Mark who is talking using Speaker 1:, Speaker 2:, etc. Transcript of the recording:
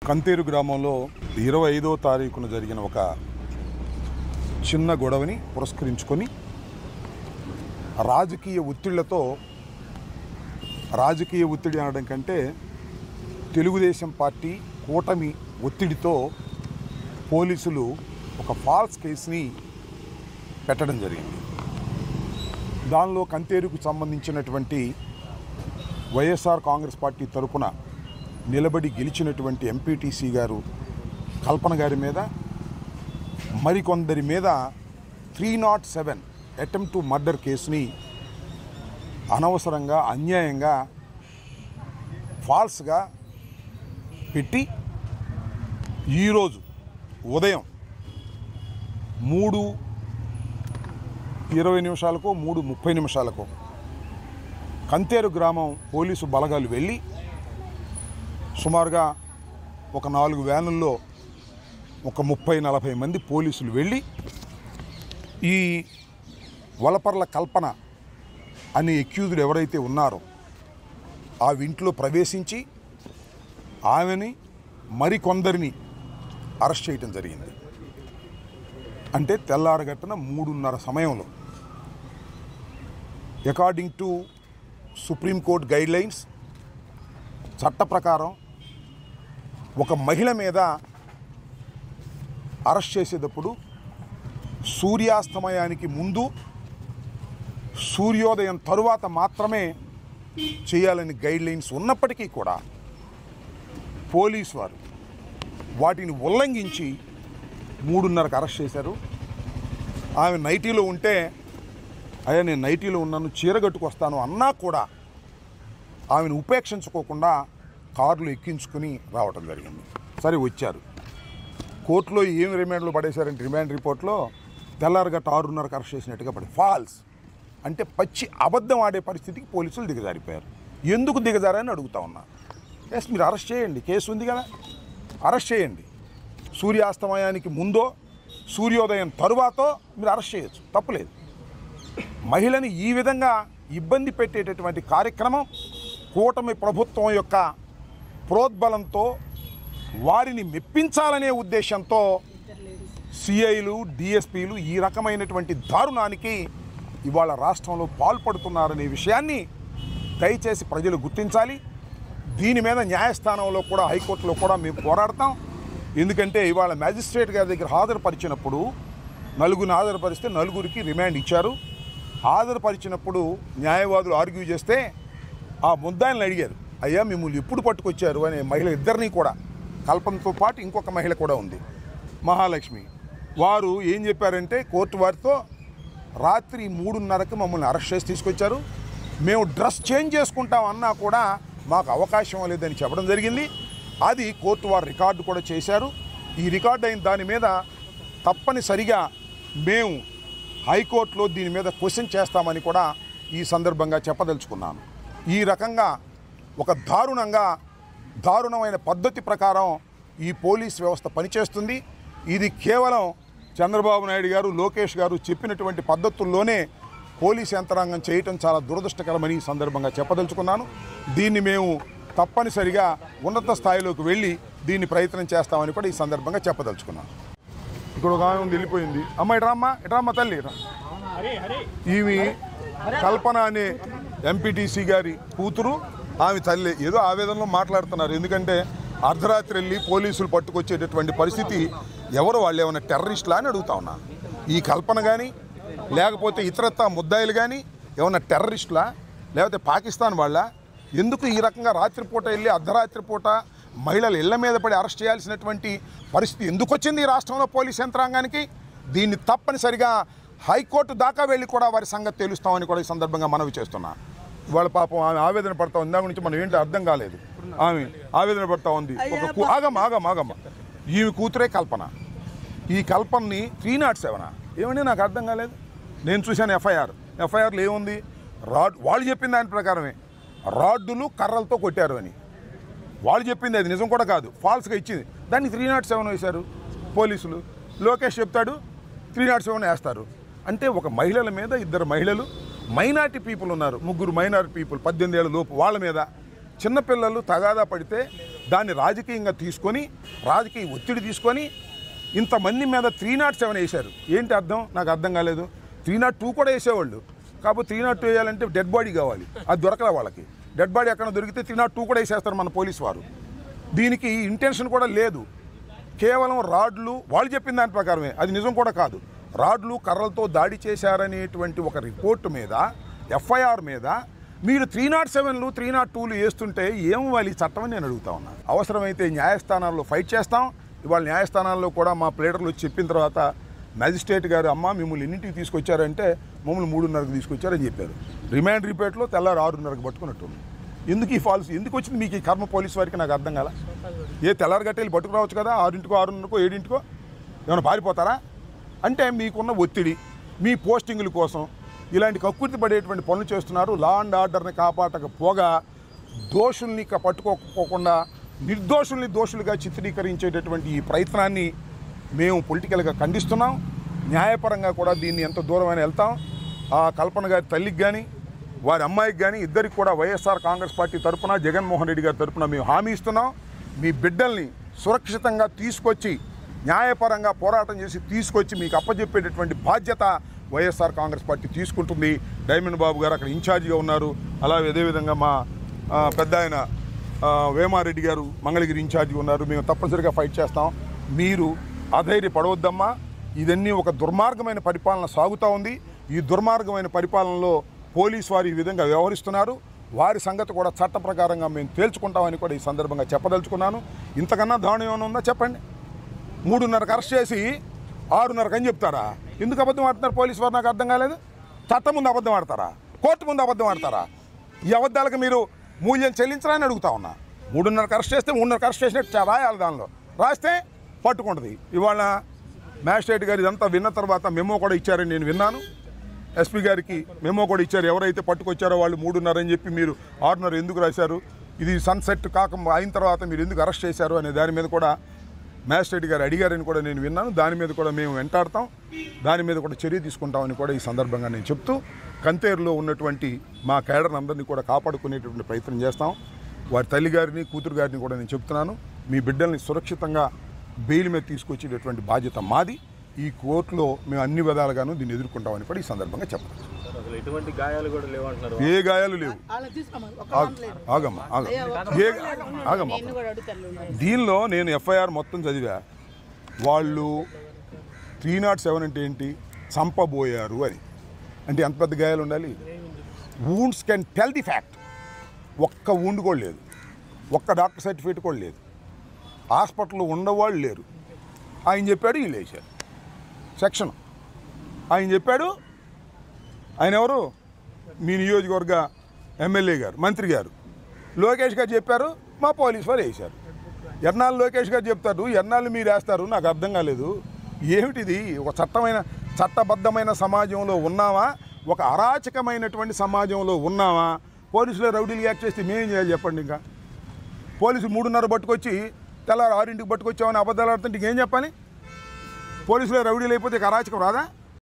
Speaker 1: కంతేరు గ్రామంలో 25వ తారీఖున జరిగిన ఒక చిన్న గొడవని పురస్కరించుకొని రాజకీయ ఒత్తిడి అనడం కంటే తెలుగుదేశం పార్టీ కూటమి ఒత్తిడితో పోలీసులు ఒక ఫాల్స్ కేసుని పెట్టడం జరిగింది. దానిలో కంతేరుకు సంబంధించినటువంటి వైఎస్ఆర్ కాంగ్రెస్ పార్టీ తరపున నిలబడి గెలిచినటువంటి ఎంపీటీసీ గారు కల్పన గారి మీద మరికొందరి మీద 307 అటెంప్ట్ టు మర్డర్ కేసుని అనవసరంగా అన్యాయంగా ఫాల్స్గా పెట్టి ఈరోజు ఉదయం 3:20 3:30 కంతేరు గ్రామం పోలీసు బలగాలు వెళ్ళి సుమారుగా ఒక 4 వ్యానుల్లో ఒక 30-40 మంది పోలీసులు వెళ్ళి ఈ వలపర్ల కల్పన అనే అక్యూజ్డ్ ఎవరైతే ఉన్నారో ఆ ఇంట్లో ప్రవేశించి ఆమెని మరికొందరిని అరెస్ట్ చేయడం జరిగింది. అంటే తెల్లారగట్టున 3:30 సమయంలో అకార్డింగ్ టు సుప్రీంకోర్టు గైడ్లైన్స్ చట్ట ప్రకారం ఒక మహిళ మీద అరెస్ట్ చేసేటప్పుడు సూర్యాస్తమయానికి ముందు సూర్యోదయం తరువాత మాత్రమే చేయాలని గైడ్లైన్స్ ఉన్నప్పటికీ కూడా పోలీసు వారు వాటిని ఉల్లంఘించి 3:30కి అరెస్ట్ చేశారు. ఆమె నైటీలో ఉంటే అయ్యా నేను నైటీలో ఉన్నాను చీరగట్టుకొస్తాను అన్నా కూడా ఆమెను ఉపేక్షించుకోకుండా కారులో ఎక్కించుకుని రావటం జరిగింది. సరే వచ్చారు, కోర్టులో ఏమి రిమాండ్లో పడేశారంటే రిమాండ్ రిపోర్ట్లో తెల్లారగట్ట 6:30కి అరెస్ట్ చేసినట్టుగా పడి ఫాల్స్ అంటే పచ్చి అబద్ధం ఆడే పరిస్థితికి పోలీసులు దిగజారిపోయారు. ఎందుకు దిగజారని అడుగుతా ఉన్నా. ఎస్, మీరు అరెస్ట్ చేయండి, కేసు ఉంది కదా, అరెస్ట్ చేయండి. సూర్యాస్తమయానికి ముందో సూర్యోదయం తరువాతో మీరు అరెస్ట్ చేయొచ్చు, తప్పులేదు. మహిళని ఈ విధంగా ఇబ్బంది పెట్టేటటువంటి కార్యక్రమం కూటమి ప్రభుత్వం యొక్క ప్రోద్బలంతో వారిని మెప్పించాలనే ఉద్దేశంతో సిఐలు డిఎస్పీలు ఈ రకమైనటువంటి దారుణానికి ఇవాళ రాష్ట్రంలో పాల్పడుతున్నారనే విషయాన్ని దయచేసి ప్రజలు గుర్తించాలి. దీని మీద న్యాయస్థానంలో కూడా హైకోర్టులో కూడా మేము పోరాడతాం. ఎందుకంటే ఇవాళ మ్యాజిస్ట్రేట్ గారి దగ్గర హాజరుపరిచినప్పుడు హాజరుపరిస్తే 9కి రిమాండ్ ఇచ్చారు. హాజరుపరిచినప్పుడు న్యాయవాదులు ఆర్గ్యూ చేస్తే ఆ ముద్దాయిలను అడిగారు, అయ్యా మిమ్మల్ని ఎప్పుడు పట్టుకొచ్చారు అనే మహిళ ఇద్దరినీ కూడా, కల్పనతో పాటు ఇంకొక మహిళ కూడా ఉంది మహాలక్ష్మి. వారు ఏం చెప్పారంటే కోర్టు వారితో రాత్రి 3:30కి మమ్మల్ని అరెస్ట్ చేసి తీసుకొచ్చారు, మేము డ్రెస్ చేంజ్ చేసుకుంటాం అన్నా కూడా మాకు అవకాశం లేదని చెప్పడం జరిగింది. అది కోర్టు వారు రికార్డు కూడా చేశారు. ఈ రికార్డు అయిన దాని మీద తప్పనిసరిగా మేము హైకోర్టులో దీని మీద క్వశ్చన్ చేస్తామని కూడా ఈ సందర్భంగా చెప్పదలుచుకున్నాను. ఈ రకంగా ఒక దారుణమైన పద్ధతి ప్రకారం ఈ పోలీస్ వ్యవస్థ పనిచేస్తుంది. ఇది కేవలం చంద్రబాబు నాయుడు గారు, లోకేష్ గారు చెప్పినటువంటి పద్ధతుల్లోనే పోలీస్ యంత్రాంగం చేయటం చాలా దురదృష్టకరమని ఈ సందర్భంగా చెప్పదలుచుకున్నాను. దీన్ని మేము తప్పనిసరిగా ఉన్నత స్థాయిలోకి వెళ్ళి దీన్ని ప్రయత్నం చేస్తామని కూడా ఈ సందర్భంగా చెప్పదలుచుకున్నాను. ఇక్కడ ఒక ఆమె వెళ్ళిపోయింది, అమ్మ ఇట్రామ్మ తల్లి. ఈమె కల్పన అనే ఎంపీటీసీ గారి కూతురు, ఆమె తల్లి ఏదో ఆవేదనలో మాట్లాడుతున్నారు. ఎందుకంటే అర్ధరాత్రి వెళ్ళి పోలీసులు పట్టుకొచ్చేటటువంటి పరిస్థితి ఎవరు, వాళ్ళు ఏమైనా టెర్రరిస్టులా అని అడుగుతా ఉన్నా. ఈ కల్పన కానీ లేకపోతే ఇతరత్తా ముద్దాయిలు కానీ ఏమైనా టెర్రరిస్టులా లేకపోతే పాకిస్తాన్ వాళ్ళ? ఎందుకు ఈ రకంగా రాత్రిపూట వెళ్ళి అర్ధరాత్రి పూట మహిళల ఇళ్ల మీద పడి అరెస్ట్ చేయాల్సినటువంటి పరిస్థితి ఎందుకు వచ్చింది ఈ రాష్ట్రంలో పోలీస్ యంత్రాంగానికి? దీన్ని తప్పనిసరిగా హైకోర్టు దాకా వెళ్ళి కూడా వారి సంగతి తెలుస్తామని కూడా ఈ సందర్భంగా మనవి చేస్తున్నా. వాళ్ళ పాపం ఆమె ఆవేదన పడతా ఉంది, దాని గురించి మనం ఏంటో అర్థం కాలేదు. ఆమె ఆవేదన పడతా ఉంది. ఆగమ్మ ఈమె కూతురే కల్పన. ఈ కల్పనని 307 ఏమండి నాకు అర్థం కాలేదు. నేను చూశాను ఎఫ్ఐఆర్లో ఏముంది, వాళ్ళు చెప్పిన దాని ప్రకారమే రాడ్డులు కర్రలతో కొట్టారు అని వాళ్ళు చెప్పింది. అది నిజం కూడా కాదు, ఫాల్స్గా ఇచ్చింది. దాన్ని 307 వేశారు పోలీసులు. లోకేష్ చెప్తాడు 307 వేస్తారు. అంటే ఒక మహిళల మీద 2 మహిళలు, మైనారిటీ పీపుల్ ఉన్నారు, 3 మైనారిటీ పీపుల్ 18 ఏళ్ళ లోపు, వాళ్ళ మీద చిన్నపిల్లలు తగాదా పడితే దాన్ని రాజకీయంగా తీసుకొని రాజకీయ ఒత్తిడి తీసుకొని ఇంతమంది మీద 307 వేశారు. ఏంటి అర్థం? నాకు అర్థం కాలేదు. 302 కూడా వేసేవాళ్ళు. కాకపోతే 302 వేయాలంటే డెడ్ బాడీ కావాలి. అది దొరకలే వాళ్ళకి. డెడ్ బాడీ ఎక్కడ దొరికితే 302 కూడా వేసేస్తారు మన పోలీసు వారు. దీనికి ఇంటెన్షన్ కూడా లేదు. కేవలం రాడ్లు, వాళ్ళు చెప్పిన దాని ప్రకారమే, అది నిజం కూడా కాదు. రాడ్లు కర్రలతో దాడి చేశారనేటువంటి ఒక రిపోర్టు మీద, ఎఫ్ఐఆర్ మీద మీరు 307లు 302లు వేస్తుంటే ఏం వాళ్ళు ఈ చట్టం అని నేను అడుగుతా ఉన్నా. అవసరమైతే న్యాయస్థానాల్లో ఫైట్ చేస్తాం. ఇవాళ న్యాయస్థానాల్లో కూడా మా ప్లేడర్లు వచ్చి చెప్పిన తర్వాత మ్యాజిస్ట్రేట్ గారు అమ్మ మిమ్మల్ని ఎన్నింటికి తీసుకొచ్చారంటే మమ్మల్ని 3:30కి తీసుకొచ్చారని చెప్పారు. రిమాండ్ రిపోర్ట్లో తెల్లారు 6:30కి పట్టుకున్నట్టు. ఎందుకు ఈ ఫాల్స్ ఎందుకు వచ్చింది మీకు ఈ కర్మ పోలీసు వారికి? నాకు అర్థం కాల. తెల్లారు గట్టెళ్ళి పట్టుకురావచ్చు కదా, 6:00కో 6:30కో 7:00కో. ఏమైనా పారిపోతారా? అంటే మీకున్న ఒత్తిడి, మీ పోస్టింగుల కోసం ఇలాంటి కక్కుర్తి పడేటువంటి పనులు చేస్తున్నారు. లా అండ్ ఆర్డర్ని కాపాడకపోగా దోషుల్ని పట్టుకోకుండా నిర్దోషుల్ని దోషులుగా చిత్రీకరించేటటువంటి ఈ ప్రయత్నాన్ని మేము పొలిటికల్గా ఖండిస్తున్నాం. న్యాయపరంగా కూడా దీన్ని ఎంత దూరమైనా వెళ్తాం. ఆ కల్పన గారి తల్లికి కానీ వారి అమ్మాయికి కానీ ఇద్దరికి కూడా వైఎస్ఆర్ కాంగ్రెస్ పార్టీ తరఫున జగన్మోహన్ రెడ్డి గారి తరఫున మేము హామీ ఇస్తున్నాం. మీ బిడ్డల్ని సురక్షితంగా తీసుకొచ్చి న్యాయపరంగా పోరాటం చేసి తీసుకొచ్చి మీకు అప్పచెప్పేటటువంటి బాధ్యత వైఎస్ఆర్ కాంగ్రెస్ పార్టీ తీసుకుంటుంది. డైమండ్ బాబు గారు అక్కడ ఇన్ఛార్జిగా ఉన్నారు. అలాగే అదేవిధంగా మా పెద్ద ఆయన వేమారెడ్డి గారు మంగళగిరి ఇన్ఛార్జిగా ఉన్నారు. మేము తప్పనిసరిగా ఫైట్ చేస్తాం. మీరు అధైర్యపడవద్దమ్మా. ఇదన్నీ ఒక దుర్మార్గమైన పరిపాలన సాగుతూ ఉంది. ఈ దుర్మార్గమైన పరిపాలనలో పోలీసు వారు ఈ విధంగా వ్యవహరిస్తున్నారు. వారి సంగతి కూడా చట్ట ప్రకారంగా మేము తేల్చుకుంటామని కూడా ఈ సందర్భంగా చెప్పదలుచుకున్నాను. ఇంతకన్నా దారుణం ఏమైనా ఉందా చెప్పండి? 3:30కి అరెస్ట్ చేసి 6:30 అని చెప్తారా? ఎందుకు అబద్ధం ఆడుతున్నారు పోలీసు వారు? నాకు అర్థం కాలేదు. చట్టం ముందు అబద్ధం ఆడతారా? కోర్టు ముందు అబద్ధం ఆడతారా? ఈ అబద్ధాలకు మీరు మూల్యం చెల్లించాలని అడుగుతా ఉన్నా. 3:30కి అరెస్ట్ చేస్తే 3:30కి అరెస్ట్ చేసినట్టు రాయాలి. దానిలో రాస్తే పట్టుకుంటుంది. ఇవాళ మ్యాజిస్ట్రేట్ గారు ఇదంతా విన్న తర్వాత మెమో కూడా ఇచ్చారని నేను విన్నాను. ఎస్పీ గారికి మెమో కూడా ఇచ్చారు. ఎవరైతే పట్టుకొచ్చారో వాళ్ళు 3:30 అని చెప్పి మీరు 6:30 ఎందుకు రాశారు, ఇది సన్సెట్ అయిన తర్వాత మీరు ఎందుకు అరెస్ట్ చేశారు అనే దాని మీద కూడా మ్యాజిస్ట్రేట్ గారు అడిగారని కూడా నేను విన్నాను. దాని మీద కూడా మేము వెంటాడతాం. దాని మీద కూడా చర్య తీసుకుంటామని కూడా ఈ సందర్భంగా నేను చెప్తూ, కంతేరులో ఉన్నటువంటి మా కేడర్ అందరినీ కూడా కాపాడుకునేటువంటి ప్రయత్నం చేస్తాం. వారి తల్లి గారిని కూతురు గారిని కూడా నేను చెప్తున్నాను, మీ బిడ్డల్ని సురక్షితంగా బెయిల్ మీద తీసుకొచ్చేటటువంటి బాధ్యత మాది. ఈ కోర్టులో మేము అన్ని విధాలుగాను దీన్ని ఎదుర్కొంటామని కూడా ఈ సందర్భంగా చెప్పాలి. ఏ గాయాలు లేవు. ఆగమ్మా ఆగమ్మా. దీనిలో నేను ఎఫ్ఐఆర్ మొత్తం చదివా. వాళ్ళు 307 అంటే ఏంటి? చంపబోయారు అని. అంటే ఎంత పెద్ద గాయాలు ఉండాలి? Wounds can tell the fact. ఒక్క వూండ్ కూడా లేదు, ఒక్క డాక్టర్ సర్టిఫికేట్ కూడా లేదు, హాస్పిటల్లో ఉండేవాళ్ళు లేరు. ఆయన చెప్పాడు, వీళ్ళు వేశారు సెక్షన్. ఆయన చెప్పాడు. ఆయన ఎవరు? మీ నియోజకవర్గ ఎమ్మెల్యే గారు, మంత్రి గారు లోకేష్ గారు చెప్పారు, మా పోలీసు వారు వేశారు. ఎన్నాళ్ళు లోకేష్ గారు చెప్తారు, ఎన్నాళ్ళు మీరు వేస్తారు? నాకు అర్థం కాలేదు. ఏమిటిది? ఒక చట్టబద్ధమైన సమాజంలో ఉన్నావా? ఒక అరాచకమైనటువంటి సమాజంలో ఉన్నావా? పోలీసులు రౌడీలు యాక్ట్ చేస్తే మేమేం చేయాలి చెప్పండి? ఇంకా పోలీసులు 3:30 పట్టుకొచ్చి తెల్లారు 6ంటికి పట్టుకొచ్చామని అబద్ధాలు ఆడుతుంటే ఇంకేం చెప్పాలి? పోలీసులు రౌడీలు అయిపోతే అరాచకం రాదా?